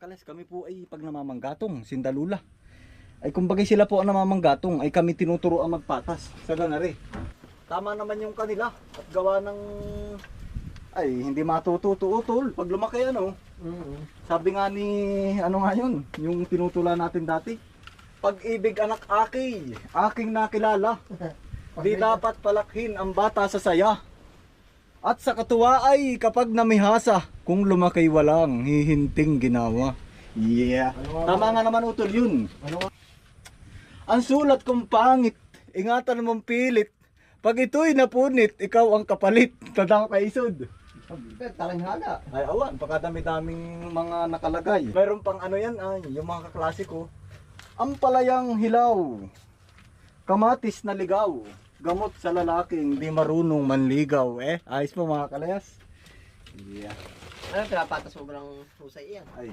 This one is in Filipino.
Kalas kami po ay pag namamanggatong, sindalula. Ay kumbagay sila po ang namamanggatong, ay kami tinuturo ang magpatas sa ganari. Tama naman yung kanila at gawa ng ay hindi matututo-utol pag lumaki ano. Sabi nga ni ano nga yun, yung tinutula natin dati. Pag-ibig anak aki, aking nakilala. Di dapat palakhin ang bata sa saya. At sa katuwa ay kapag namihasa, kung lumaki walang hihinting ginawa. Yeah. Tama nga naman utol yun. Ang sulat kong pangit, ingatan mong pilit. Pag ito'y napunit, ikaw ang kapalit. Tadang kaisod. Talanghaga. Ay awan, pagkadami-daming mga nakalagay. Mayroon pang ano yan, yung mga kaklasiko. Ang palayang hilaw, kamatis na ligaw. Gamot sa lalaking di marunong manligaw. Ayos po mga kalayas. Yeah. Ano, pinapatas mo ba ng husay yan? Ay.